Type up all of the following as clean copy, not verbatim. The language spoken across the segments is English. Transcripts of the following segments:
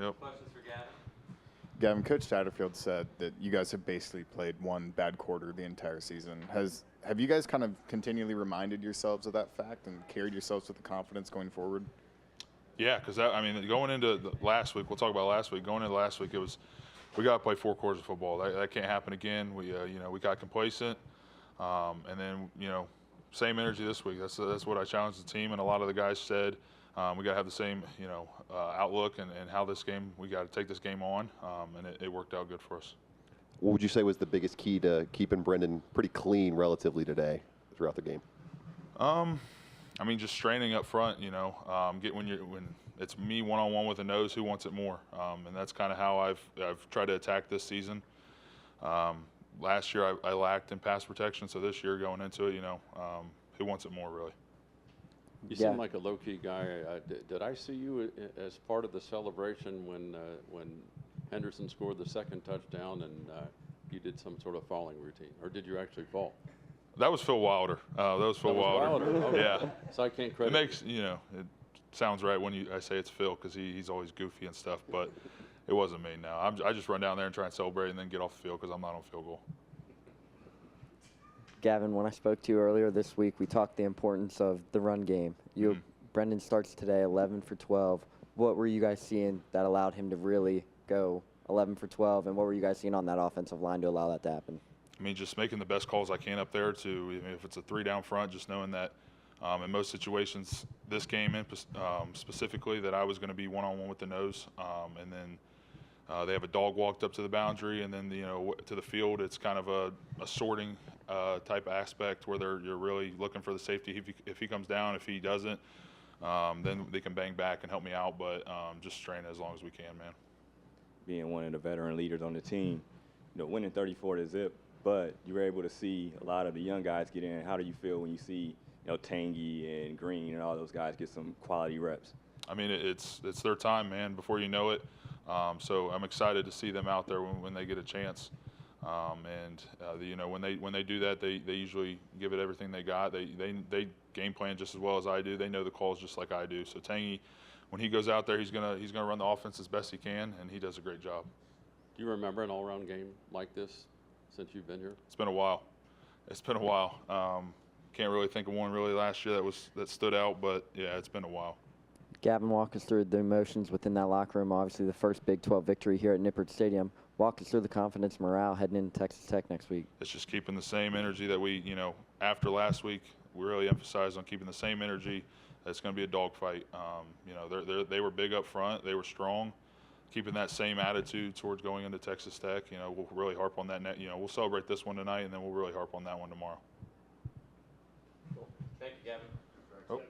Yep. Questions for Gavin? Gavin, Coach Satterfield said that you guys have basically played one bad quarter the entire season. Have you guys kind of continually reminded yourselves of that fact and carried yourselves with the confidence going forward? Yeah, because going into last week, we'll talk about last week. Going into last week, we got to play 4 quarters of football. That can't happen again. We got complacent, and then same energy this week. That's what I challenged the team, and a lot of the guys said we got to have the same outlook and how this game, we got to take this game on, and it worked out good for us. What would you say was the biggest key to keeping Brendan pretty clean relatively today throughout the game? Just straining up front, when it's me one-on-one with a nose, who wants it more? And that's kind of how I've tried to attack this season. Last year I lacked in pass protection, so this year going into it, who wants it more really? You seem like a low-key guy. Did I see you as part of the celebration when Henderson scored the second touchdown and you did some sort of falling routine, or did you actually fall? That was Phil Wilder. That was Phil Wilder. Okay. Yeah. So I can't credit. It makes it sounds right when I say it's Phil because he's always goofy and stuff, but it wasn't me. No, I just run down there and try and celebrate and then get off the field because I'm not on field goal. Gavin, when I spoke to you earlier this week, we talked the importance of the run game. Brendan starts today 11 for 12. What were you guys seeing that allowed him to really go 11 for 12, and what were you guys seeing on that offensive line to allow that to happen? Just making the best calls I can up there if it's a 3 down front, just knowing that in most situations, this game specifically, that I was going to be one-on-one with the nose, and then they have a dog walked up to the boundary, and then to the field. It's kind of a sorting type aspect where you're really looking for the safety. If he comes down, if he doesn't, then they can bang back and help me out. But just strain it as long as we can, man. Being one of the veteran leaders on the team, winning 34 to zip, but you were able to see a lot of the young guys get in. How do you feel when you see Tangy and Green and all those guys get some quality reps? It's their time, man, before you know it. So I'm excited to see them out there when they get a chance. When they do that, they usually give it everything they got. They game plan just as well as I do. They know the calls just like I do. So Tangy, when he goes out there, he's gonna run the offense as best he can, and he does a great job. Do you remember an all-around game like this since you've been here? It's been a while. Can't really think of one really last year that stood out, but yeah, it's been a while. Gavin, walk us through the emotions within that locker room. Obviously, the first Big 12 victory here at Nippert Stadium. Walk us through the confidence, morale heading into Texas Tech next week. It's just keeping the same energy that we, after last week, we really emphasized on keeping the same energy. It's going to be a dogfight. They were big up front. They were strong. Keeping that same attitude towards going into Texas Tech, we'll really harp on that. We'll celebrate this one tonight, and then we'll really harp on that one tomorrow. Cool. Thank you, Gavin. Oh,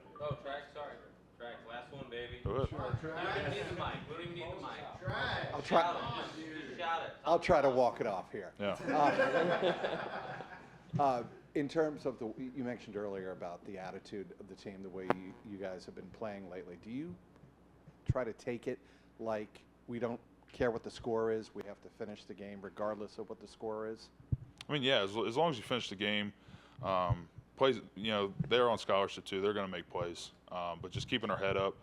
Track, sorry. Track, last one, baby. go ahead. We don't even need the mic. We don't even need the mic. I'll try. Shout it. Just shout it. I'll try to walk it off here. Yeah. In terms of you mentioned earlier about the attitude of the team, the way you guys have been playing lately. Do you try to take it like we don't care what the score is, we have to finish the game regardless of what the score is? Yeah, as long as you finish the game, plays. They're on scholarship too. They're going to make plays, but just keeping our head up,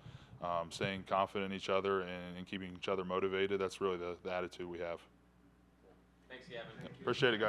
staying confident in each other, and keeping each other motivated. That's really the attitude we have. Thanks, Gavin. Appreciate it, guys.